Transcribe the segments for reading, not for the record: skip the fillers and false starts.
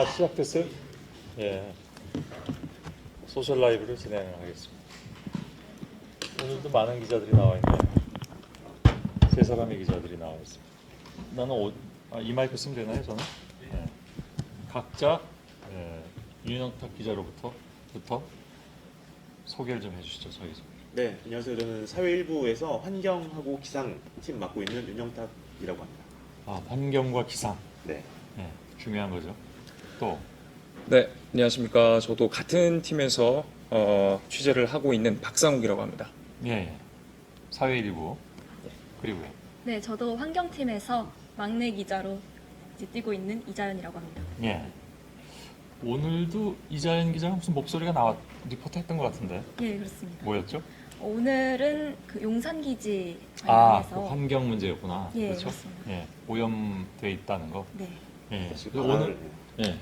시작됐어요? 예. 소셜 라이브를 진행하겠습니다. 오늘도 많은 기자들이 나와 있네요. 세 사람의 기자들이 나와 있습니다. 나는 이 마이크 쓰면 되나요, 저는? 예. 각자 윤영탁 기자로부터 소개를 좀 해주시죠, 자기소개. 네, 안녕하세요. 저는 사회일부에서 환경하고 기상 팀 맡고 있는 윤영탁이라고 합니다. 환경과 기상. 네. 예, 중요한 거죠. 또 네, 안녕하십니까. 저도 같은 팀에서 취재를 하고 있는 박상욱이라고 합니다. 예. 사회일부. 그리고요. 네, 저도 환경팀에서 막내 기자로 이제 뛰고 있는 이자연이라고 합니다. 예. 오늘도 이자연 기자가 무슨 목소리가 리포트 했던 것 같은데. 예, 그렇습니다. 뭐였죠? 오늘은 그 용산기지 그 관련해서 환경 문제였구나. 예, 그렇죠? 그렇습니다. 예. 오염돼 있다는 거. 네, 예. 사실 그래서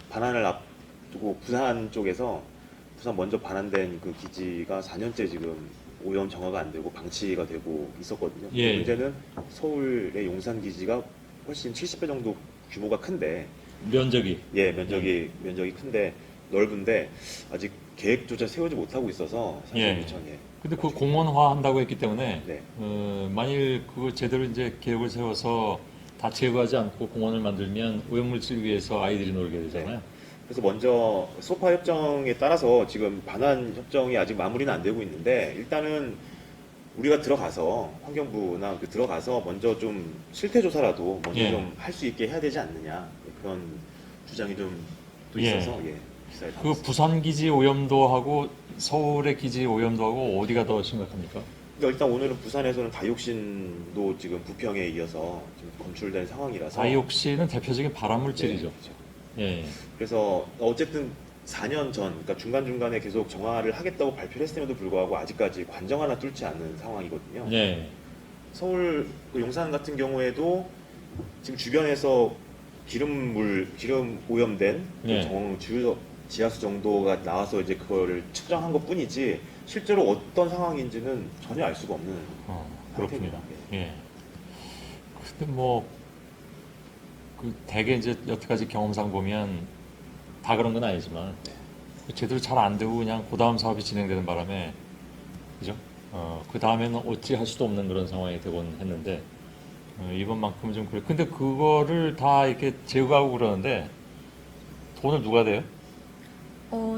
반환을 앞두고 부산 쪽에서 먼저 반환된 그 기지가 4년째 지금 오염 정화가 안 되고 방치가 되고 있었거든요. 예. 문제는 서울의 용산 기지가 훨씬 70배 정도 규모가 큰데, 면적이. 면적이 큰데 넓은데 아직 계획조차 세우지 못하고 있어서 사실 예. 미천에. 근데 그 공원화 한다고 했기 때문에 네. 만일 그걸 제대로 이제 계획을 세워서 다 제거하지 않고 공원을 만들면 오염물질 위해서 아이들이 놀게 되잖아요. 그래서 먼저 소파 협정에 따라서 지금 반환 협정이 아직 마무리는 안 되고 있는데, 일단은 우리가 들어가서 환경부나 들어가서 먼저 좀 실태 조사라도 먼저 예. 좀 할 수 있게 해야 되지 않느냐, 그런 주장이 좀 또 예. 있어서 기사에 그 담았습니다. 부산 기지 오염도 하고 서울의 기지 오염도 하고 어디가 더 심각합니까? 그러니까 일단 오늘은 부산에서는 다이옥신도 지금 부평에 이어서 지금 검출된 상황이라서 다이옥신은 대표적인 발암물질이죠. 네, 그렇죠. 예. 그래서 어쨌든 4년 전, 그러니까 중간중간에 계속 정화를 하겠다고 발표를 했음에도 불구하고 아직까지 관정 하나 뚫지 않는 상황이거든요. 예. 서울 용산 같은 경우에도 지금 주변에서 기름 오염된 예. 지하수 정도가 나와서 이제 그거를 측정한 것 뿐이지 실제로 어떤 상황인지는 전혀 알 수가 없는 그렇군요. 상태입니다. 예. 근데 대개 이제 여태까지 경험상 보면 다 그런 건 아니지만 제대로 잘 안 되고 그냥 그 다음 사업이 진행되는 바람에 그죠? 그 다음에는 어찌 할 수도 없는 그런 상황이 되곤 했는데 이번만큼은 좀 그래. 근데 그거를 다 이렇게 제거하고 그러는데 돈을 누가 대요?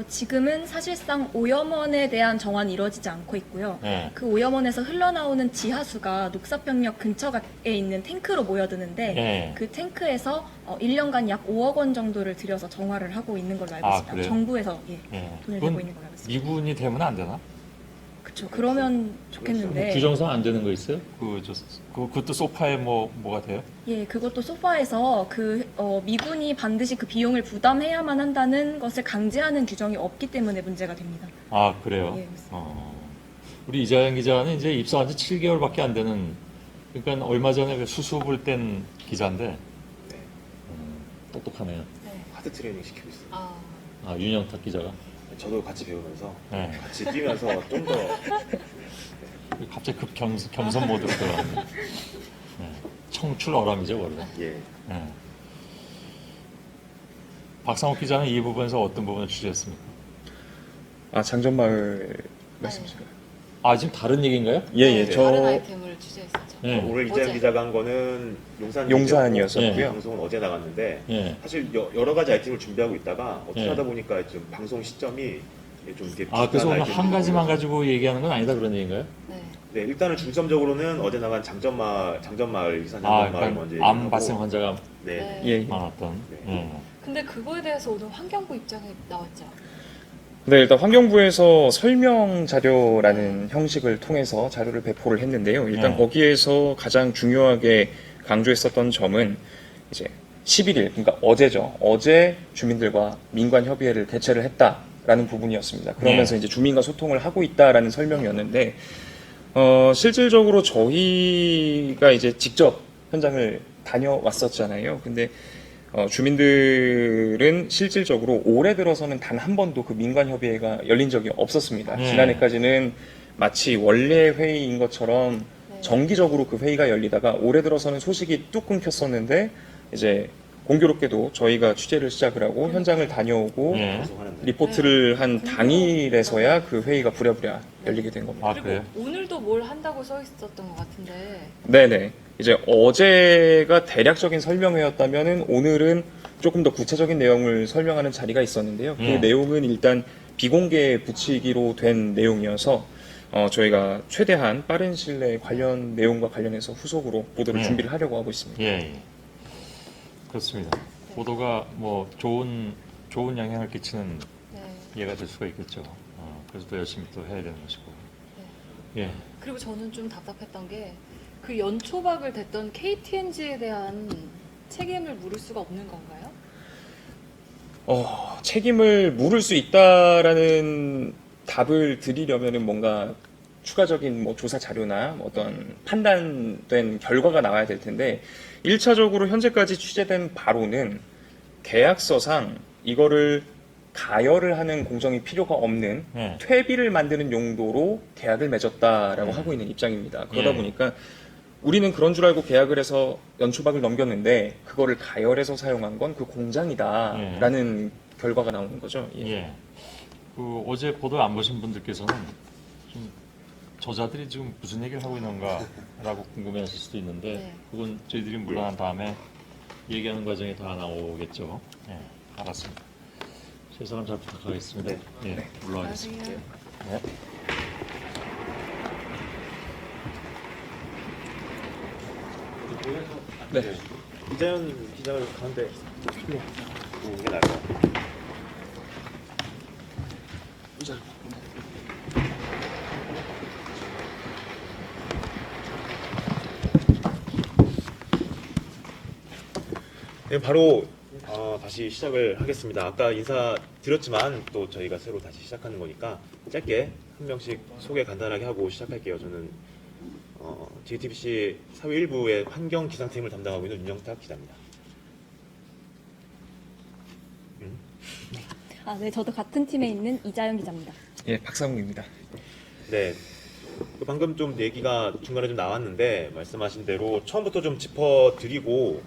지금은 사실상 오염원에 대한 정화는 이루어지지 않고 있고요. 예. 그 오염원에서 흘러나오는 지하수가 녹사평역 근처에 있는 탱크로 모여드는데 예. 그 탱크에서 1년간 약 5억 원 정도를 들여서 정화를 하고 있는 걸로 알고 있습니다. 그래요? 정부에서 예. 돈을 그건 내고 있는 걸로 알고 있습니다. 미군이 되면 안 되나? 그렇죠. 그러면 좋겠는데. 규정상 안 되는 거 있어요? 그것도 소파에 뭐가 돼요? 예, 그것도 소파에서 미군이 반드시 그 비용을 부담해야만 한다는 것을 강제하는 규정이 없기 때문에 문제가 됩니다. 그래요? 예, 그렇습니다. 우리 이자연 기자는 이제 입사한 지 7개월밖에 안 되는, 그러니까 얼마 전에 그 수습을 뗀 기자인데, 똑똑하네요. 하드 트레이닝 시키고 있어요. 윤영탁 기자가. 저도 같이 배우면서 네. 같이 뛰면서 좀 더 갑자기 겸손 모드로 들어가네. 네. 청출어람이죠, 원래. 예. 네. 박상욱 기자는 이 부분에서 어떤 부분을 취재했습니까? 장전마을 말씀이신가요? 지금 다른 얘기인가요? 예, 네, 저 다른 아이템을 취재했었죠. 네. 오늘 이재현 어제. 기자가 한 거는 용산이었었고요. 예. 방송은 어제 나갔는데 예. 사실 여러 가지 아이템을 준비하고 있다가 어떻게 예. 하다 보니까 좀 방송 시점이 좀 이렇게 그래서 오늘 아이템이 한 가지만 보여서. 가지고 얘기하는 건 아니다 그런 얘기인가요? 네. 네, 일단은 중점적으로는 어제 나간 장전마을 이산 장전마을 그러니까 먼저 암 얘기하고. 발생 환자가 네. 예. 많았던. 네. 예. 근데 그거에 대해서 오늘 환경부 입장이 나왔죠. 네, 일단 환경부에서 설명 자료라는 형식을 통해서 자료를 배포를 했는데요. 일단 네. 거기에서 가장 중요하게 강조했었던 점은 이제 11일, 그러니까 어제죠. 어제 주민들과 민관 협의회를 개최를 했다라는 부분이었습니다. 그러면서 네. 이제 주민과 소통을 하고 있다라는 설명이었는데, 실질적으로 저희가 이제 직접 현장을 다녀왔었잖아요. 근데 주민들은 실질적으로 올해 들어서는 단 한 번도 그 민관협의회가 열린 적이 없었습니다. 네. 지난해까지는 마치 원래 회의인 것처럼 네. 정기적으로 그 회의가 열리다가 올해 들어서는 소식이 뚝 끊겼었는데 이제 공교롭게도 저희가 취재를 시작을 하고 현장을 다녀오고 예. 방송하는데. 리포트를 한 당일에서야 그 회의가 부랴부랴 열리게 된 겁니다. 아, 그리고 그래요? 오늘도 뭘 한다고 써 있었던 것 같은데. 네네. 이제 어제가 대략적인 설명회였다면은 오늘은 조금 더 구체적인 내용을 설명하는 자리가 있었는데요. 그 예. 내용은 일단 비공개 붙이기로 된 내용이어서 저희가 최대한 빠른 시일 내에 관련 내용과 관련해서 후속으로 보도를 예. 준비를 하려고 하고 있습니다. 예, 예. 그렇습니다. 보도가 뭐 좋은 영향을 끼치는 네. 예가 될 수가 있겠죠. 그래서 또 열심히 또 해야 되는 것이고. 예. 그리고 저는 좀 답답했던 게 그 연초박을 댔던 KTNG에 대한 책임을 물을 수가 없는 건가요? 책임을 물을 수 있다라는 답을 드리려면은 뭔가 추가적인 뭐 조사 자료나 뭐 어떤 판단된 결과가 나와야 될 텐데 1차적으로 현재까지 취재된 바로는 계약서상 이거를 가열을 하는 공정이 필요가 없는 예. 퇴비를 만드는 용도로 계약을 맺었다라고 하고 있는 입장입니다. 그러다 예. 보니까 우리는 그런 줄 알고 계약을 해서 연초박을 넘겼는데 그거를 가열해서 사용한 건 그 공장이다라는 결과가 나오는 거죠. 예. 예. 그 어제 보도 안 보신 분들께서는 좀 저자들이 지금 무슨 얘기를 하고 있는가라고 궁금해하실 수도 있는데 네. 그건 저희들이 물러난 다음에 얘기하는 과정에 다 나오겠죠. 예. 알았습니다. 최선을 잘 부탁하겠습니다. 네. 예. 물러가겠습니다. 안녕하세요. 네. 네. 이자연 기자를 가운데 오는 게 나을 것 같아요. 네, 바로 다시 시작을 하겠습니다. 아까 인사드렸지만 또 저희가 새로 다시 시작하는 거니까 짧게 한 명씩 소개 간단하게 하고 시작할게요. 저는 JTBC 사회 1부의 환경 기상팀을 담당하고 있는 윤영탁 기자입니다. 네, 저도 같은 팀에 있는 이자연 기자입니다. 예, 박상욱입니다. 네. 방금 좀 얘기가 중간에 좀 나왔는데 말씀하신 대로 처음부터 좀 짚어드리고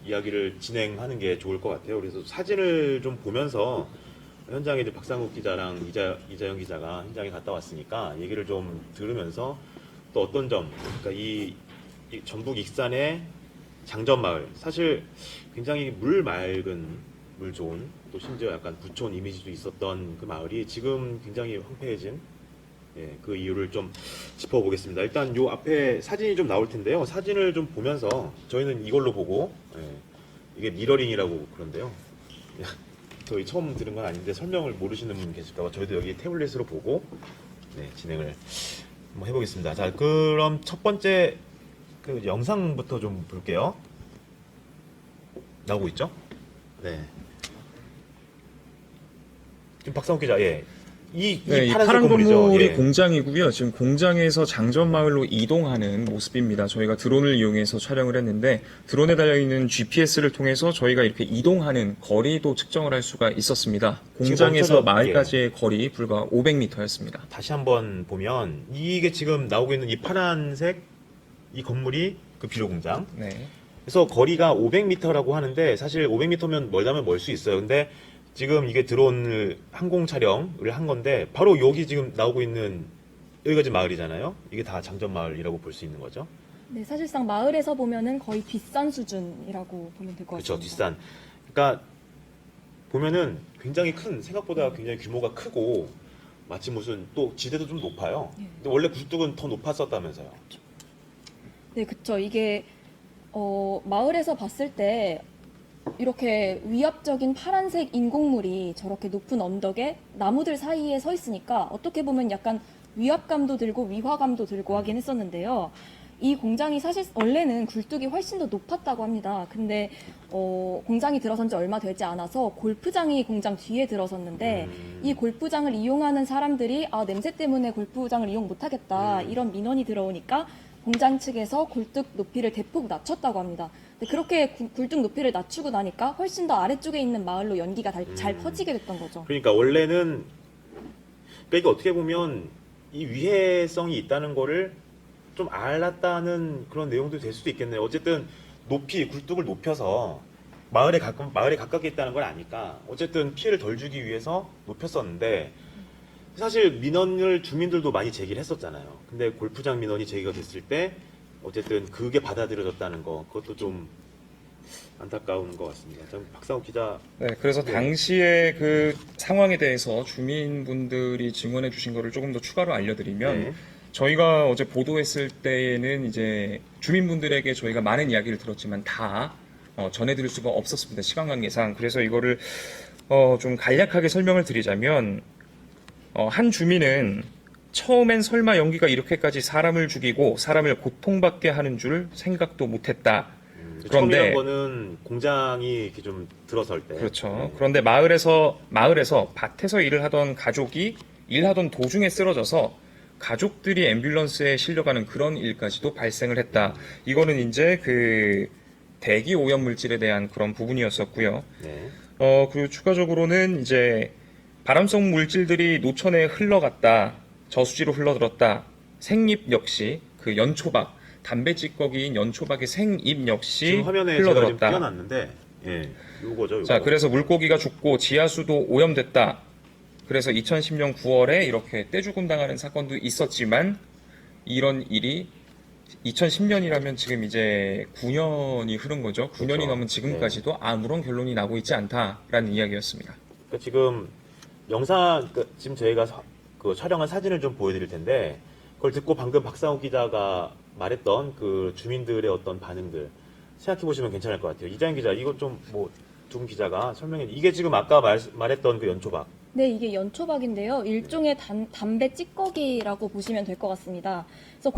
이야기를 진행하는 게 좋을 것 같아요. 그래서 사진을 좀 보면서 현장에 이제 박상욱 기자랑 이자연 기자가 현장에 갔다 왔으니까 얘기를 좀 들으면서 또 어떤 점, 그러니까 이 전북 익산의 장전마을, 사실 굉장히 물 맑은, 물 좋은, 또 심지어 약간 부촌 이미지도 있었던 그 마을이 지금 굉장히 황폐해진, 예, 그 이유를 좀 짚어보겠습니다. 일단 요 앞에 사진이 좀 나올 텐데요. 사진을 좀 보면서 저희는 이걸로 보고, 예, 이게 미러링이라고 그런데요. 저희 처음 들은 건 아닌데 설명을 모르시는 분 계실까봐 저희도 여기 태블릿으로 보고 네, 진행을 한번 해보겠습니다. 자, 그럼 첫 번째 그 영상부터 좀 볼게요. 나오고 있죠? 네. 지금 박상욱 기자, 예. 이 네, 이 파란색 파란 건물이죠? 건물이 예. 공장이고요. 지금 공장에서 장전마을로 이동하는 모습입니다. 저희가 드론을 이용해서 촬영을 했는데 드론에 달려있는 GPS를 통해서 저희가 이렇게 이동하는 거리도 측정을 할 수가 있었습니다. 공장에서 멈춰서- 마을까지의 거리 불과 500m였습니다. 다시 한번 보면 이게 지금 나오고 있는 이 파란색 이 건물이 그 비료 공장. 네. 그래서 거리가 500m라고 하는데 사실 500m면 멀다면 멀 수 있어요. 근데 지금 이게 드론을 항공 촬영을 한 건데 바로 여기 지금 나오고 있는 여기가 지금 마을이잖아요. 이게 다 장전 마을이라고 볼 수 있는 거죠. 네, 사실상 마을에서 보면은 거의 뒷산 수준이라고 보면 될 것 그렇죠. 같습니다. 뒷산. 그러니까 보면은 굉장히 큰 생각보다 굉장히 규모가 크고 마치 무슨 또 지대도 좀 높아요. 예. 근데 원래 굴뚝은 더 높았었다면서요. 네, 그쵸. 이게 마을에서 봤을 때 이렇게 위압적인 파란색 인공물이 저렇게 높은 언덕에 나무들 사이에 서 있으니까 어떻게 보면 약간 위압감도 들고 위화감도 들고 하긴 했었는데요. 이 공장이 사실 원래는 굴뚝이 훨씬 더 높았다고 합니다. 근데 공장이 들어선 지 얼마 되지 않아서 골프장이 공장 뒤에 들어섰는데 이 골프장을 이용하는 사람들이 냄새 때문에 골프장을 이용 못하겠다 이런 민원이 들어오니까 공장 측에서 굴뚝 높이를 대폭 낮췄다고 합니다. 근데 그렇게 굴뚝 높이를 낮추고 나니까 훨씬 더 아래쪽에 있는 마을로 연기가 잘 퍼지게 됐던 거죠. 그러니까 원래는 그러니까 이게 어떻게 보면 이 위해성이 있다는 거를 좀 알았다는 그런 내용도 될 수도 있겠네요. 어쨌든 높이 굴뚝을 높여서 마을에 가깝게 있다는 걸 아니까 어쨌든 피해를 덜 주기 위해서 높였었는데 사실 민원을 주민들도 많이 제기를 했었잖아요. 근데 골프장 민원이 제기가 됐을 때 어쨌든 그게 받아들여졌다는 거 그것도 좀 안타까운 것 같습니다. 전 박상욱 기자 네, 그래서 네. 당시에 그 상황에 대해서 주민분들이 증언해 주신 거를 조금 더 추가로 알려드리면 네. 저희가 어제 보도했을 때에는 이제 주민분들에게 저희가 많은 이야기를 들었지만 다 전해드릴 수가 없었습니다. 시간 관계상. 그래서 이거를 좀 간략하게 설명을 드리자면 한 주민은 처음엔 설마 연기가 이렇게까지 사람을 죽이고 사람을 고통받게 하는 줄 생각도 못했다. 그런데 처음이란 거는 공장이 이렇게 좀 들어설 때 그렇죠. 네. 그런데 마을에서 밭에서 일을 하던 가족이 일하던 도중에 쓰러져서 가족들이 앰뷸런스에 실려가는 그런 일까지도 발생을 했다. 이거는 이제 그 대기 오염 물질에 대한 그런 부분이었었고요. 네. 그리고 추가적으로는 이제 발암성 물질들이 노천에 흘러갔다, 저수지로 흘러들었다. 생잎 역시 그 연초박, 담배 찌꺼기인 연초박의 생잎 역시 지금 화면에 제가 지금 흘러들었다. 띄워놨는데 예, 요거죠. 요거. 자, 그래서 물고기가 죽고 지하수도 오염됐다. 그래서 2010년 9월에 이렇게 떼죽음 당하는 사건도 있었지만 이런 일이 2010년이라면 지금 이제 9년이 흐른 거죠. 9년이 그렇죠. 넘은 지금까지도 아무런 결론이 나고 있지 않다라는 이야기였습니다. 그러니까 지금 영상 지금 저희가 그 촬영한 사진을 좀 보여드릴 텐데 그걸 듣고 방금 박상욱 기자가 말했던 그 주민들의 어떤 반응들 생각해 보시면 괜찮을 것 같아요. 이장현 기자, 이거 좀 뭐 두 분 기자가 설명해. 이게 지금 아까 말했던 그 연초박. 네, 이게 연초박인데요. 일종의 담배 찌꺼기라고 보시면 될 것 같습니다. 그래서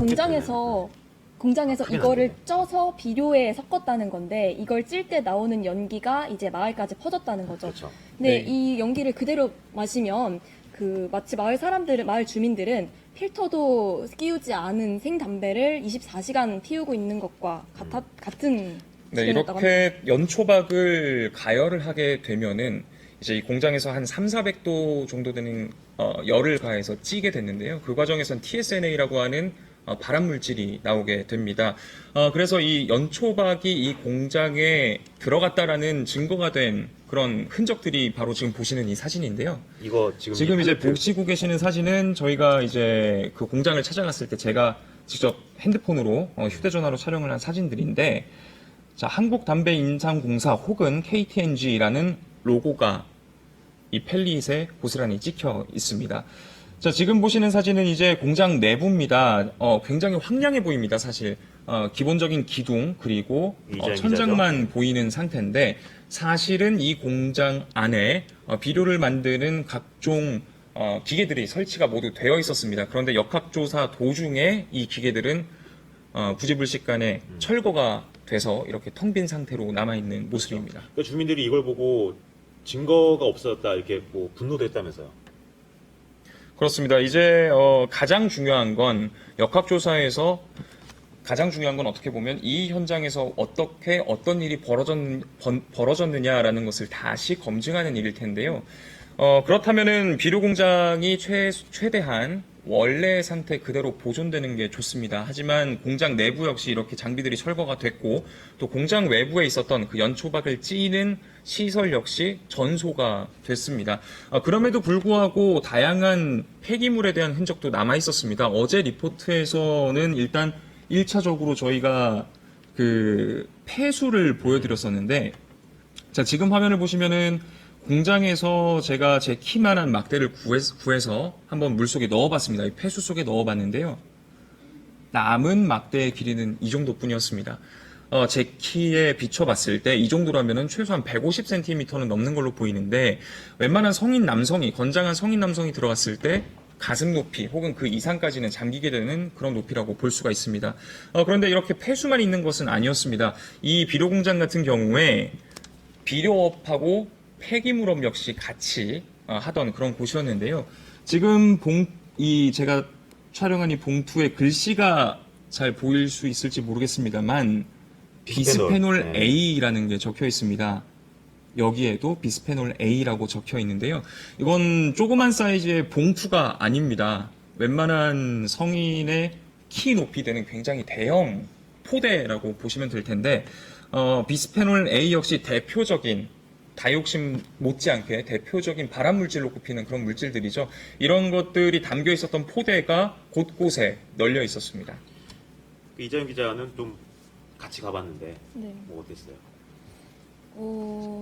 공장에서 크게 이거를 났네. 쪄서 비료에 섞었다는 건데 이걸 찔 때 나오는 연기가 이제 마을까지 퍼졌다는 거죠. 그렇죠. 네, 네. 이 연기를 그대로 마시면 그 마치 마을 주민들은 필터도 끼우지 않은 생담배를 24시간 피우고 있는 것과 같은 네, 수준이었다고 합니다. 이렇게 연초박을 가열을 하게 되면은 이제 이 공장에서 한 300~400도 정도 되는 열을 가해서 찌게 됐는데요. 그 과정에선 TSNA라고 하는 발암 물질이 나오게 됩니다. 그래서 이 연초박이 이 공장에 들어갔다라는 증거가 된 그런 흔적들이 바로 지금 보시는 이 사진인데요. 이거 지금 이제 보시고 계시는 사진은 저희가 이제 그 공장을 찾아갔을 때 제가 직접 핸드폰으로 휴대전화로 촬영을 한 사진들인데, 자, 한국담배인상공사 혹은 KTNG라는 로고가 이 펠릿에 고스란히 찍혀 있습니다. 자, 지금 보시는 사진은 이제 공장 내부입니다. 굉장히 황량해 보입니다, 사실. 기본적인 기둥, 그리고 이자인 천장만 기자죠? 보이는 상태인데, 사실은 이 공장 안에 비료를 만드는 각종 기계들이 설치가 모두 되어 있었습니다. 그런데 역학조사 도중에 이 기계들은 부지불식간에 철거가 돼서 이렇게 텅 빈 상태로 남아있는 모습입니다. 그러니까 주민들이 이걸 보고 증거가 없어졌다 이렇게 뭐 분노도 했다면서요. 그렇습니다. 이제 가장 중요한 건 역학조사에서 가장 중요한 건 어떻게 보면 이 현장에서 어떻게 어떤 일이 벌어졌느냐라는 것을 다시 검증하는 일일 텐데요. 그렇다면은 비료 공장이 최대한 원래 상태 그대로 보존되는 게 좋습니다. 하지만 공장 내부 역시 이렇게 장비들이 철거가 됐고 또 공장 외부에 있었던 그 연초박을 찌는 시설 역시 전소가 됐습니다. 그럼에도 불구하고 다양한 폐기물에 대한 흔적도 남아 있었습니다. 어제 리포트에서는 일단 1차적으로 저희가 그 폐수를 보여드렸었는데, 자, 지금 화면을 보시면은 공장에서 제가 제 키만한 막대를 구해서 한번 물속에 넣어봤습니다. 이 폐수 속에 넣어봤는데요. 남은 막대의 길이는 이 정도뿐이었습니다. 제 키에 비춰봤을 때 이 정도라면은 최소한 150cm는 넘는 걸로 보이는데, 웬만한 건장한 성인 남성이 들어갔을 때 가슴 높이 혹은 그 이상까지는 잠기게 되는 그런 높이라고 볼 수가 있습니다. 그런데 이렇게 폐수만 있는 것은 아니었습니다. 이 비료 공장 같은 경우에 비료업하고 폐기물업 역시 같이 하던 그런 곳이었는데요. 지금 제가 촬영한 이 봉투에 글씨가 잘 보일 수 있을지 모르겠습니다만 비스페놀 네. A라는 게 적혀 있습니다. 여기에도 비스페놀 A라고 적혀 있는데요. 이건 조그만 사이즈의 봉투가 아닙니다. 웬만한 성인의 키 높이 되는 굉장히 대형 포대라고 보시면 될 텐데, 비스페놀 A 역시 대표적인 다이옥신 못지않게 대표적인 발암물질로 꼽히는 그런 물질들이죠. 이런 것들이 담겨 있었던 포대가 곳곳에 널려 있었습니다. 이자연 기자는 좀 같이 가봤는데 네. 뭐 어땠어요?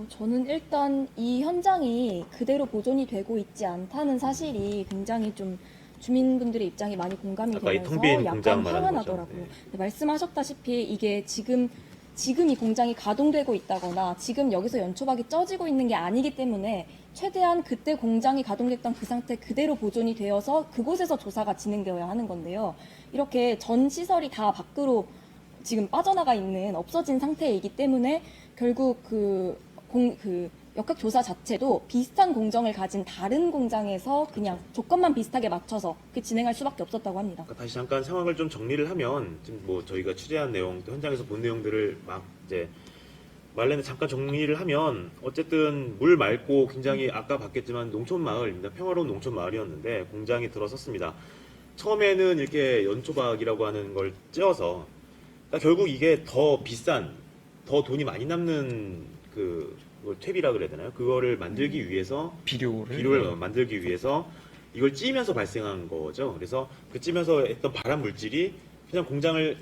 저는 일단 이 현장이 그대로 보존이 되고 있지 않다는 사실이 굉장히 좀 주민분들의 입장이 많이 공감이 아까 이 되면서 텅 빈 약간 공장 말하는 화가 거죠. 나더라고요. 네. 근데 말씀하셨다시피 이게 지금 이 공장이 가동되고 있다거나 지금 여기서 연초박이 쪄지고 있는 게 아니기 때문에 최대한 그때 공장이 가동됐던 그 상태 그대로 보존이 되어서 그곳에서 조사가 진행되어야 하는 건데요. 이렇게 전 시설이 다 밖으로 지금 빠져나가 있는 없어진 상태이기 때문에 결국 그 역학 조사 자체도 비슷한 공정을 가진 다른 공장에서 그냥 조건만 비슷하게 맞춰서 진행할 수밖에 없었다고 합니다. 그러니까 다시 잠깐 상황을 좀 정리를 하면 지금 뭐 저희가 취재한 내용, 또 현장에서 본 내용들을 막 이제 말레는 잠깐 정리를 하면 어쨌든 물 맑고 굉장히 아까 봤겠지만 농촌 마을입니다. 평화로운 농촌 마을이었는데 공장이 들어섰습니다. 처음에는 이렇게 연초박이라고 하는 걸 찧어서 그러니까 결국 이게 더 비싼, 더 돈이 많이 남는 그걸 퇴비라 그래야 되나요? 그거를 만들기 위해서 비료를 만들기 위해서 이걸 찌면서 발생한 거죠. 그래서 그 찌면서 했던 발암 물질이 그냥 공장에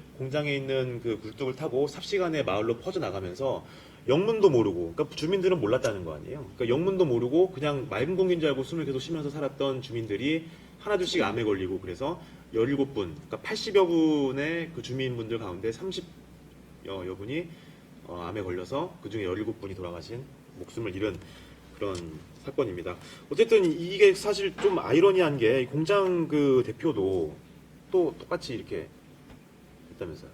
있는 그 굴뚝을 타고 삽시간에 마을로 퍼져 나가면서 영문도 모르고, 그러니까 주민들은 몰랐다는 거 아니에요. 그러니까 영문도 모르고 그냥 맑은 공기인 줄 알고 숨을 계속 쉬면서 살았던 주민들이 하나둘씩 암에 걸리고 그래서 17분, 그러니까 80여 분의 그 주민분들 가운데 30여 분이 암에 걸려서 그 중에 17분이 돌아가신 목숨을 잃은 그런 사건입니다. 어쨌든 이게 사실 좀 아이러니한 게 공장 그 대표도 또 똑같이 이렇게 했다면서요.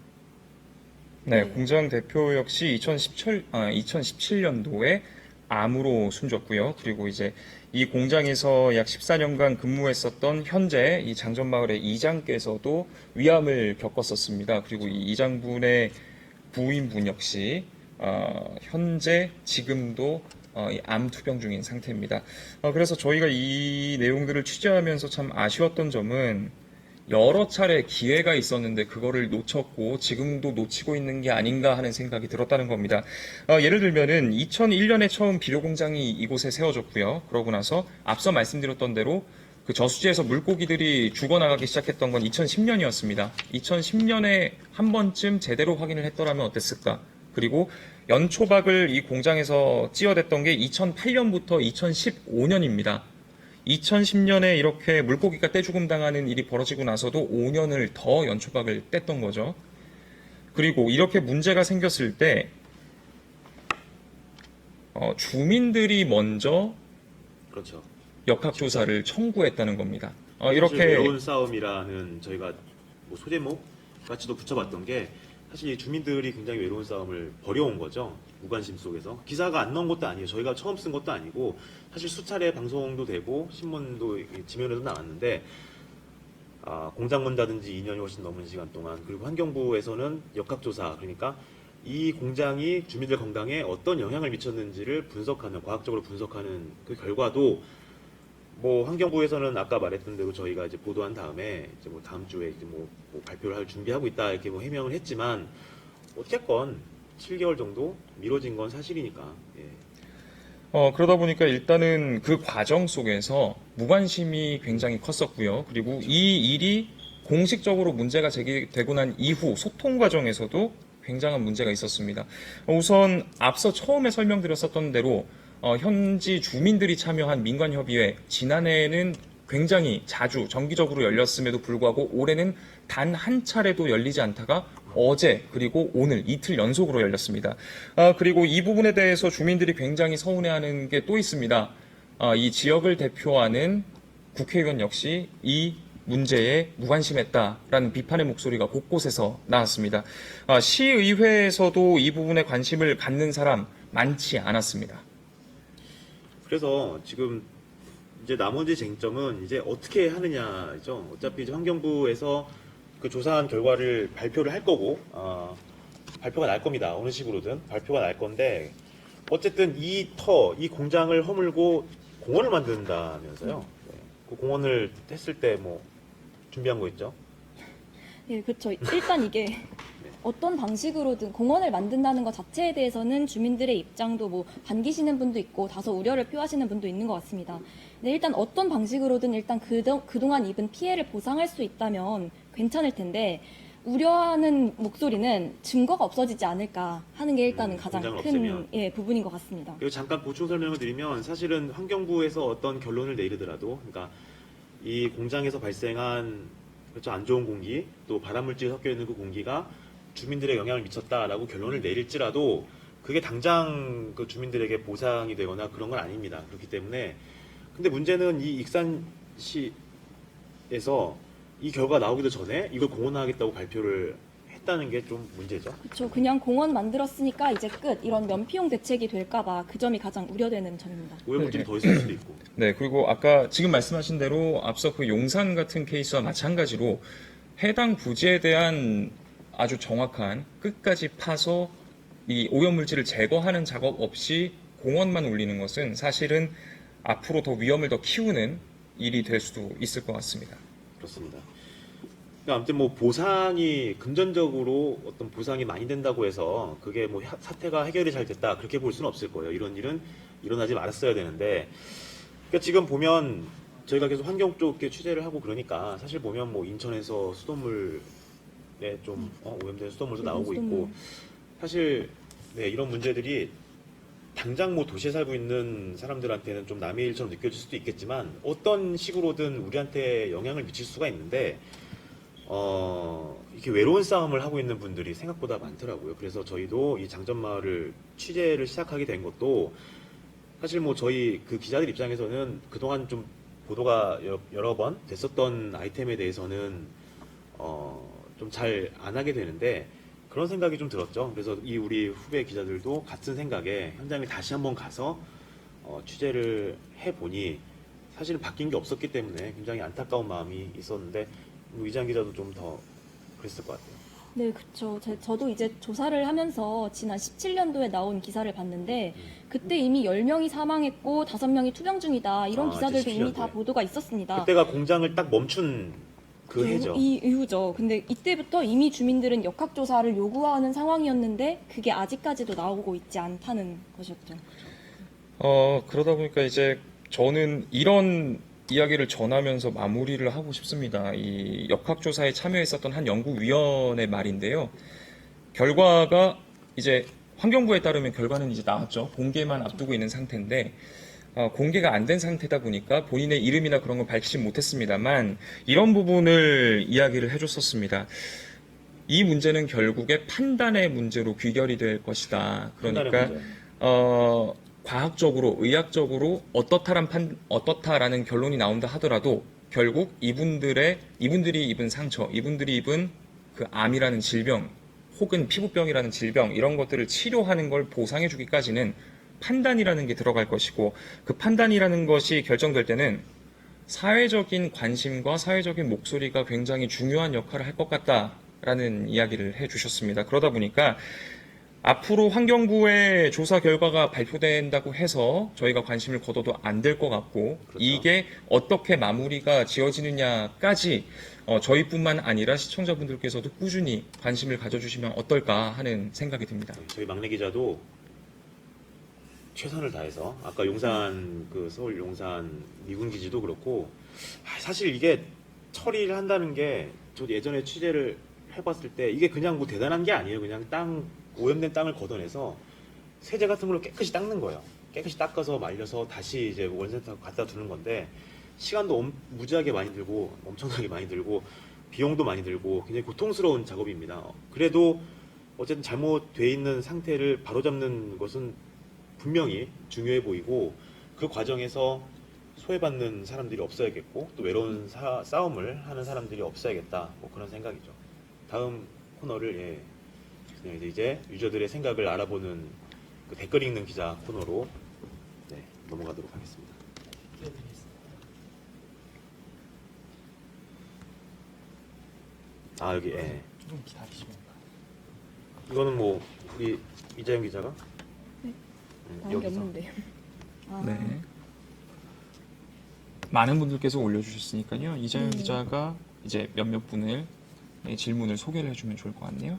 네, 공장 대표 역시 2017년도에 암으로 숨졌고요. 그리고 이제 이 공장에서 약 14년간 근무했었던 현재 이 장전마을의 이장께서도 위암을 겪었었습니다. 그리고 이 이장분의 부인분 역시 현재 지금도 이 암 투병 중인 상태입니다. 그래서 저희가 이 내용들을 취재하면서 참 아쉬웠던 점은 여러 차례 기회가 있었는데 그거를 놓쳤고 지금도 놓치고 있는 게 아닌가 하는 생각이 들었다는 겁니다. 예를 들면은 2001년에 처음 비료 공장이 이곳에 세워졌고요. 그러고 나서 앞서 말씀드렸던 대로 그 저수지에서 물고기들이 죽어나가기 시작했던 건 2010년이었습니다. 2010년에 한 번쯤 제대로 확인을 했더라면 어땠을까? 그리고 연초박을 이 공장에서 찌어댔던 게 2008년부터 2015년입니다. 2010년에 이렇게 물고기가 떼죽음 당하는 일이 벌어지고 나서도 5년을 더 연초박을 뗐던 거죠. 그리고 이렇게 문제가 생겼을 때 주민들이 먼저 그렇죠. 역학조사를 청구했다는 겁니다. 사실 이렇게 외로운 싸움이라는 저희가 뭐 소제목 같이도 붙여봤던 게 사실 이 주민들이 굉장히 외로운 싸움을 벌여온 거죠. 무관심 속에서. 기사가 안 나온 것도 아니에요. 저희가 처음 쓴 것도 아니고 사실 수차례 방송도 되고 신문도 지면에도 나왔는데 공장 문 닫은 지 2년이 훨씬 넘은 시간 동안 그리고 환경부에서는 역학조사 그러니까 이 공장이 주민들 건강에 어떤 영향을 미쳤는지를 분석하는 과학적으로 분석하는 그 결과도 뭐 환경부에서는 아까 말했던 대로 저희가 이제 보도한 다음에 이제 뭐 다음 주에 이제 뭐 발표를 할 준비하고 있다 이렇게 뭐 해명을 했지만 어쨌건 7개월 정도 미뤄진 건 사실이니까. 예. 그러다 보니까 일단은 그 과정 속에서 무관심이 굉장히 컸었고요. 그리고 이 일이 공식적으로 문제가 제기되고 난 이후 소통 과정에서도 굉장한 문제가 있었습니다. 우선 앞서 처음에 설명드렸었던 대로 현지 주민들이 참여한 민관협의회 지난해에는 굉장히 자주 정기적으로 열렸음에도 불구하고 올해는 단 한 차례도 열리지 않다가 어제 그리고 오늘 이틀 연속으로 열렸습니다. 그리고 이 부분에 대해서 주민들이 굉장히 서운해하는 게 또 있습니다. 이 지역을 대표하는 국회의원 역시 이 문제에 무관심했다라는 비판의 목소리가 곳곳에서 나왔습니다. 시의회에서도 이 부분에 관심을 갖는 사람 많지 않았습니다. 그래서 지금 이제 나머지 쟁점은 이제 어떻게 하느냐죠. 어차피 이제 환경부에서 그 조사한 결과를 발표를 할 거고 발표가 날 겁니다. 어느 식으로든 발표가 날 건데 어쨌든 이 공장을 허물고 공원을 만든다면서요. 네. 그 공원을 했을 때 뭐 준비한 거 있죠? 예, 그렇죠. 일단 이게 어떤 방식으로든 공원을 만든다는 것 자체에 대해서는 주민들의 입장도 뭐 반기시는 분도 있고 다소 우려를 표하시는 분도 있는 것 같습니다. 근데 일단 어떤 방식으로든 일단 그동안 입은 피해를 보상할 수 있다면 괜찮을 텐데 우려하는 목소리는 증거가 없어지지 않을까 하는 게 일단은 가장 공장을 큰 없애면. 부분인 것 같습니다. 그리고 잠깐 보충 설명을 드리면 사실은 환경부에서 어떤 결론을 내리더라도 그러니까 이 공장에서 발생한 그렇죠 안 좋은 공기 또 발암물질이 섞여 있는 그 공기가 주민들의 영향을 미쳤다라고 결론을 내릴지라도 그게 당장 그 주민들에게 보상이 되거나 그런 건 아닙니다. 그렇기 때문에 근데 문제는 이 익산시에서 이 결과가 나오기도 전에 이걸 공원화하겠다고 발표를 했다는 게 좀 문제죠. 그렇죠. 그냥 공원 만들었으니까 이제 끝 이런 면피용 대책이 될까봐 그 점이 가장 우려되는 점입니다. 오염물질이 더 있을 수도 있고. 네, 그리고 아까 지금 말씀하신 대로 앞서 그 용산 같은 케이스와 마찬가지로 해당 부지에 대한 아주 정확한 끝까지 파서 이 오염물질을 제거하는 작업 없이 공원만 올리는 것은 사실은 앞으로 더 위험을 더 키우는 일이 될 수도 있을 것 같습니다. 그렇습니다. 그러니까 아무튼 뭐 보상이 금전적으로 어떤 보상이 많이 된다고 해서 그게 뭐 사태가 해결이 잘 됐다 그렇게 볼 수는 없을 거예요. 이런 일은 일어나지 말았어야 되는데 그러니까 지금 보면 저희가 계속 환경 쪽에 취재를 하고 그러니까 사실 보면 뭐 인천에서 수돗물에 좀 오염된 수돗물도 나오고 있고 사실 네, 이런 문제들이 당장 뭐 도시에 살고 있는 사람들한테는 좀 남의 일처럼 느껴질 수도 있겠지만 어떤 식으로든 우리한테 영향을 미칠 수가 있는데 이렇게 외로운 싸움을 하고 있는 분들이 생각보다 많더라고요. 그래서 저희도 이 장전마을을 취재를 시작하게 된 것도 사실 뭐 저희 그 기자들 입장에서는 그동안 좀 보도가 여러 번 됐었던 아이템에 대해서는 좀 잘 안 하게 되는데 그런 생각이 좀 들었죠. 그래서 이 우리 후배 기자들도 같은 생각에 현장에 다시 한번 가서 취재를 해보니 사실은 바뀐 게 없었기 때문에 굉장히 안타까운 마음이 있었는데 이장 기자도 좀 더 그랬을 것 같아요. 네, 그렇죠. 저도 이제 조사를 하면서 지난 17년도에 나온 기사를 봤는데 그때 이미 10명이 사망했고 5명이 투병 중이다. 이런 기사들도 이미 다 17년도에. 보도가 있었습니다. 그때가 공장을 딱 멈춘 그 해죠. 이후죠. 근데 이때부터 이미 주민들은 역학조사를 요구하는 상황이었는데 그게 아직까지도 나오고 있지 않다는 것이었죠. 그러다 보니까 이제 저는 이런 이야기를 전하면서 마무리를 하고 싶습니다. 이 역학조사에 참여했었던 한 연구위원의 말인데요. 결과가 이제 환경부에 따르면 결과는 이제 나왔죠. 공개만 앞두고 있는 상태인데 공개가 안 된 상태다 보니까 본인의 이름이나 그런 걸 밝히지 못했습니다만 이런 부분을 이야기를 해줬었습니다. 이 문제는 결국에 판단의 문제로 귀결이 될 것이다. 그러니까 과학적으로, 의학적으로 어떻다라는 결론이 나온다 하더라도 결국 이분들이 입은 상처, 이분들이 입은 그 암이라는 질병, 혹은 피부병이라는 질병 이런 것들을 치료하는 걸 보상해 주기까지는 판단이라는 게 들어갈 것이고 그 판단이라는 것이 결정될 때는 사회적인 관심과 사회적인 목소리가 굉장히 중요한 역할을 할 것 같다라는 이야기를 해 주셨습니다. 그러다 보니까 앞으로 환경부의 조사 결과가 발표된다고 해서 저희가 관심을 걷어도 안 될 것 같고 그렇죠. 이게 어떻게 마무리가 지어지느냐까지 저희뿐만 아니라 시청자분들께서도 꾸준히 관심을 가져주시면 어떨까 하는 생각이 듭니다. 저희 막내 기자도 최선을 다해서 아까 용산 그 서울 용산 미군 기지도 그렇고 사실 이게 처리를 한다는 게 저 예전에 취재를 해봤을 때 이게 그냥 뭐 대단한 게 아니에요. 그냥 오염된 땅을 걷어내서 세제 같은 걸로 깨끗이 닦는 거예요. 깨끗이 닦아서 말려서 다시 이제 원센터 갖다 두는 건데 시간도 무지하게 많이 들고 엄청나게 많이 들고 비용도 많이 들고 굉장히 고통스러운 작업입니다. 그래도 어쨌든 잘못돼 있는 상태를 바로잡는 것은 분명히 중요해 보이고 그 과정에서 소외받는 사람들이 없어야겠고 또 외로운 싸움을 하는 사람들이 없어야겠다 뭐 그런 생각이죠. 다음 코너를 그냥 이제 유저들의 생각을 알아보는 그 댓글 읽는 기자 코너로 넘어가도록 하겠습니다. 여기 좀 기다리시면. 이거는 뭐 우리 이자영 기자가 나온 게 없는데요. 네. 많은 분들께서 올려주셨으니까요. 이자영 기자가 이제 몇몇 분을 질문을 소개를 해주면 좋을 것 같네요.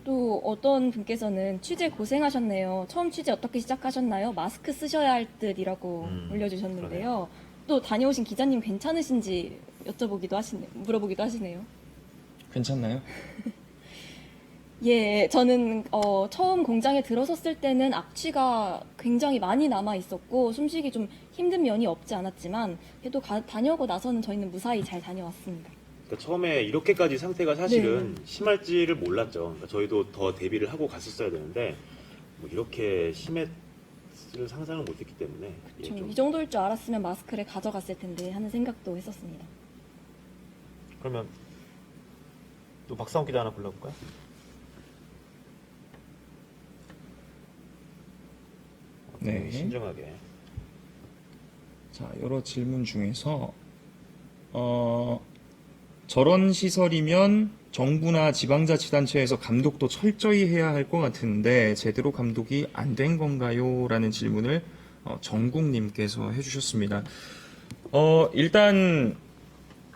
또 어떤 분께서는 취재 고생하셨네요. 처음 취재 어떻게 시작하셨나요? 마스크 쓰셔야 할 듯이라고 올려주셨는데요. 또 다녀오신 기자님 괜찮으신지 물어보기도 하시네요. 괜찮나요? 예, 저는 처음 공장에 들어섰을 때는 악취가 굉장히 많이 남아 있었고 숨쉬기 좀 힘든 면이 없지 않았지만 그래도 다녀오고 나서는 저희는 무사히 잘 다녀왔습니다. 그러니까 처음에 이렇게까지 상태가 사실은 심할지를 몰랐죠. 그러니까 저희도 더 대비를 하고 갔었어야 되는데 뭐 이렇게 심했을 상상을 못했기 때문에 예, 좀 이 정도일 줄 알았으면 마스크를 가져갔을 텐데 하는 생각도 했었습니다. 그러면 또 박상욱 기자 하나 불러볼까요? 네. 신중하게. 자, 여러 질문 중에서 저런 시설이면 정부나 지방자치단체에서 감독도 철저히 해야 할 것 같은데 제대로 감독이 안 된 건가요? 라는 질문을 정국님께서 해주셨습니다. 일단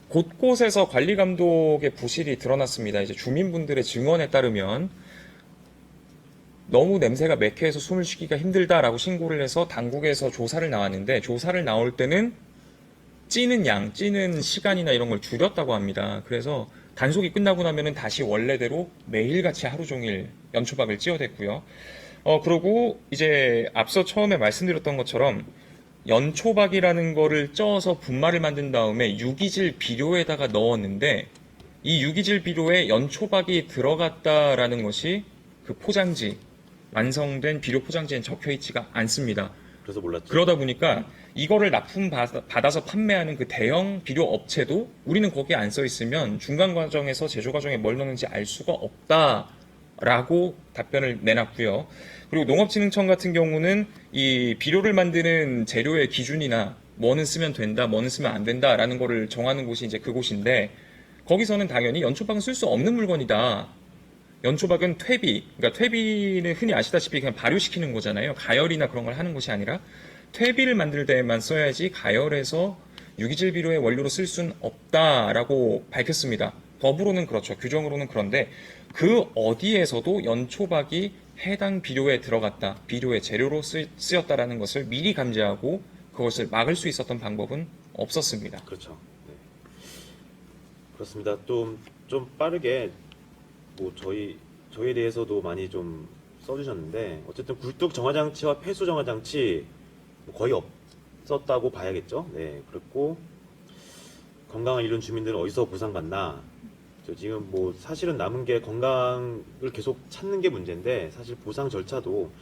곳곳에서 관리 감독의 부실이 드러났습니다. 이제 주민분들의 증언에 따르면 너무 냄새가 매캐해서 숨을 쉬기가 힘들다라고 신고를 해서 당국에서 조사를 나왔는데 조사를 나올 때는 찌는 시간이나 이런 걸 줄였다고 합니다. 그래서 단속이 끝나고 나면은 다시 원래대로 매일같이 하루 종일 연초박을 찌어댔고요. 그리고 이제 앞서 처음에 말씀드렸던 것처럼 연초박이라는 거를 쪄서 분말을 만든 다음에 유기질 비료에다가 넣었는데 이 유기질 비료에 연초박이 들어갔다라는 것이 그 포장지, 완성된 비료 포장지엔 적혀 있지가 않습니다. 그래서 몰랐죠. 그러다 보니까 이거를 납품 받아서 판매하는 그 대형 비료 업체도 우리는 거기에 안 써 있으면 중간 과정에서 제조 과정에 뭘 넣는지 알 수가 없다라고 답변을 내놨고요. 그리고 농업진흥청 같은 경우는 이 비료를 만드는 재료의 기준이나 뭐는 쓰면 된다, 뭐는 쓰면 안 된다라는 거를 정하는 곳이 이제 그곳인데 거기서는 당연히 연초박은 쓸 수 없는 물건이다. 연초박은 그러니까 퇴비는 흔히 아시다시피 그냥 발효시키는 거잖아요. 가열이나 그런 걸 하는 것이 아니라 퇴비를 만들 때만 써야지 가열해서 유기질 비료의 원료로 쓸 수는 없다라고 밝혔습니다. 법으로는 그렇죠. 규정으로는 그런데 그 어디에서도 연초박이 해당 비료에 들어갔다, 비료의 재료로 쓰였다라는 것을 미리 감지하고 그것을 막을 수 있었던 방법은 없었습니다. 그렇죠. 네. 그렇습니다. 좀 빠르게 뭐 저희에 대해서도 많이 좀 써주셨는데 어쨌든 굴뚝 정화장치와 폐수 정화장치 거의 없었다고 봐야겠죠. 네, 그렇고 건강을 잃은 주민들은 어디서 보상받나? 지금 뭐 사실은 남은 게 건강을 계속 찾는 게 문제인데 사실 보상 절차도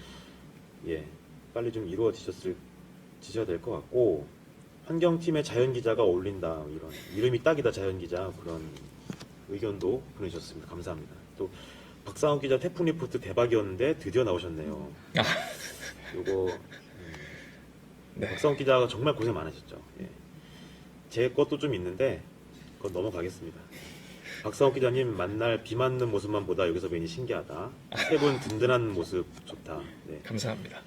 빨리 좀 이루어지셔야 될 것 같고 환경팀의 자연기자가 어울린다 이런 이름이 딱이다 자연기자 그런 의견도 보내주셨습니다. 감사합니다. 또 박상욱 기자 태풍 리포트 대박이었는데 드디어 나오셨네요. 요거 네. 박상욱 기자가 정말 고생 많으셨죠. 예. 제 것도 좀 있는데 그건 넘어가겠습니다. 박상욱 기자님 만날 비 맞는 모습만 보다 여기서 뵈니 신기하다. 세 분 든든한 모습 좋다. 네. 감사합니다.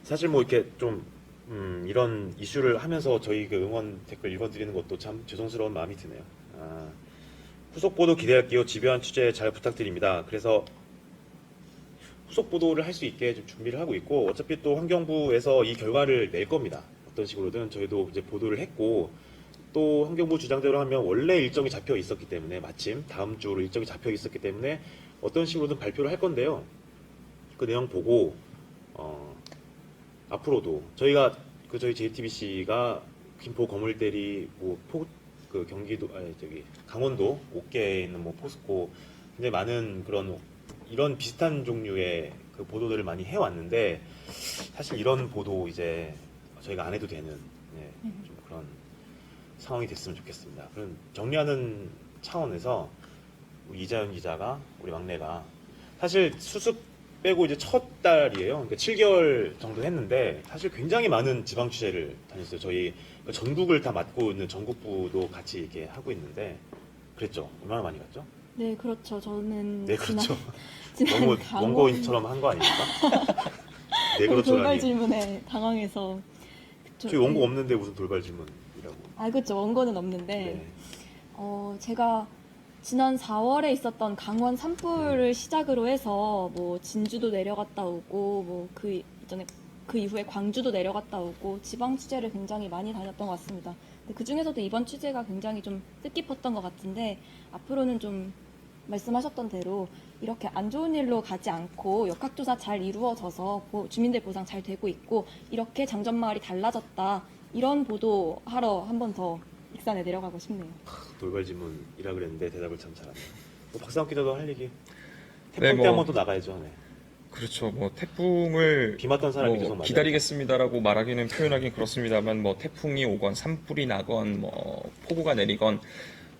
사실 뭐 이렇게 좀 이런 이슈를 하면서 저희 그 응원 댓글 읽어드리는 것도 참 죄송스러운 마음이 드네요. 후속 보도 기대할게요. 집요한 취재 잘 부탁드립니다. 그래서 후속 보도를 할 수 있게 좀 준비를 하고 있고 어차피 또 환경부에서 이 결과를 낼 겁니다. 어떤 식으로든 저희도 이제 보도를 했고 또 환경부 주장대로 하면 원래 일정이 잡혀 있었기 때문에 마침 다음 주로 일정이 잡혀 있었기 때문에 어떤 식으로든 발표를 할 건데요. 그 내용 보고 앞으로도 저희가 저희 JTBC가 김포 거물대리 그 경기도 강원도 옥계에 있는 뭐 포스코 굉장히 많은 이런 비슷한 종류의 그 보도들을 많이 해왔는데 사실 이런 보도 이제 저희가 안 해도 되는 좀 그런 상황이 됐으면 좋겠습니다. 그런 정리하는 차원에서 우리 이자연 기자가 우리 막내가 사실 수습 빼고 이제 첫 달이에요. 그러니까 7개월 정도 했는데 사실 굉장히 많은 지방 취재를 다녔어요. 저희 전국을 다 맡고 있는 전국부도 같이 이렇게 하고 있는데 그랬죠. 얼마나 많이 갔죠? 네, 그렇죠. 저는 네, 그렇죠. 지난 너무 강원 원고인처럼 한 거 아닙니까? 네, 돌발 그렇죠라니. 질문에 당황해서 저희 원고 없는데 무슨 돌발 질문이라고. 그렇죠. 원고는 없는데 네. 제가 지난 4월에 있었던 강원 산불을 시작으로 해서 뭐 진주도 내려갔다 오고 뭐 그 이전에 그 이후에 광주도 내려갔다 오고 지방 취재를 굉장히 많이 다녔던 것 같습니다. 근데 그 중에서도 이번 취재가 굉장히 좀 뜻깊었던 것 같은데 앞으로는 좀 말씀하셨던 대로 이렇게 안 좋은 일로 가지 않고 역학조사 잘 이루어져서 주민들 보상 잘 되고 있고 이렇게 장전마을이 달라졌다 이런 보도하러 한 번 더 익산에 내려가고 싶네요. 돌발 질문이라 그랬는데 대답을 참 잘하네요. 박상욱 기자도 할 얘기. 태풍 네, 때 뭐- 한 번 또 나가야죠. 네. 그렇죠. 뭐 태풍을 비 맞던 사람이 계속 뭐 맞아요. 기다리겠습니다라고 말하기는 표현하긴 그렇습니다만 뭐 태풍이 오건 산불이 나건 뭐 폭우가 내리건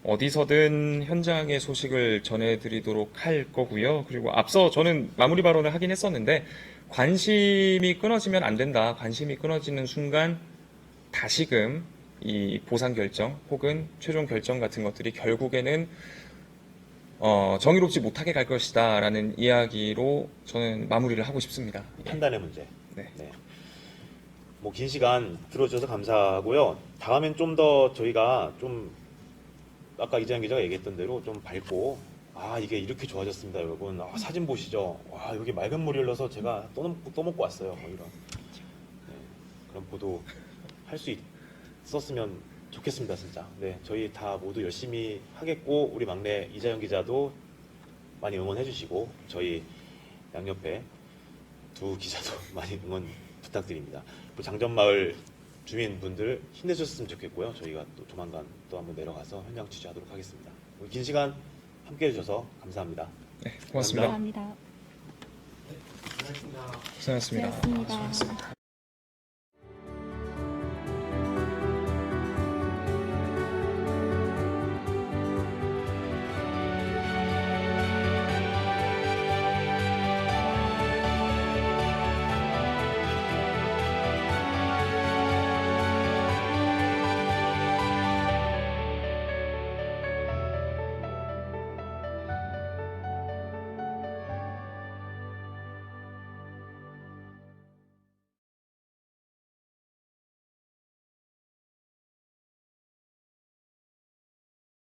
어디서든 현장의 소식을 전해드리도록 할 거고요. 그리고 앞서 저는 마무리 발언을 하긴 했었는데 관심이 끊어지면 안 된다. 관심이 끊어지는 순간 다시금 이 보상 결정 혹은 최종 결정 같은 것들이 결국에는 정의롭지 못하게 갈 것이다라는 이야기로 저는 마무리를 하고 싶습니다. 예. 판단의 문제. 네. 뭐 긴 시간 들어주셔서 감사하고요. 다음엔 좀 더 저희가 좀 아까 이재현 기자가 얘기했던 대로 좀 밝고 이게 이렇게 좋아졌습니다, 여러분. 사진 보시죠. 와 여기 맑은 물이 흘러서 제가 또 먹고 왔어요. 뭐 이런 그런 보도 할 수 있었으면 좋겠습니다, 진짜. 네, 저희 다 모두 열심히 하겠고 우리 막내 이자영 기자도 많이 응원해주시고 저희 양옆에 두 기자도 많이 응원 부탁드립니다. 그리고 장전마을 주민분들 힘내주셨으면 좋겠고요. 저희가 또 조만간 또 한번 내려가서 현장 취재하도록 하겠습니다. 오늘 긴 시간 함께해 주셔서 감사합니다. 네, 고맙습니다. 감사합니다. 고생하셨습니다. 고생하셨습니다.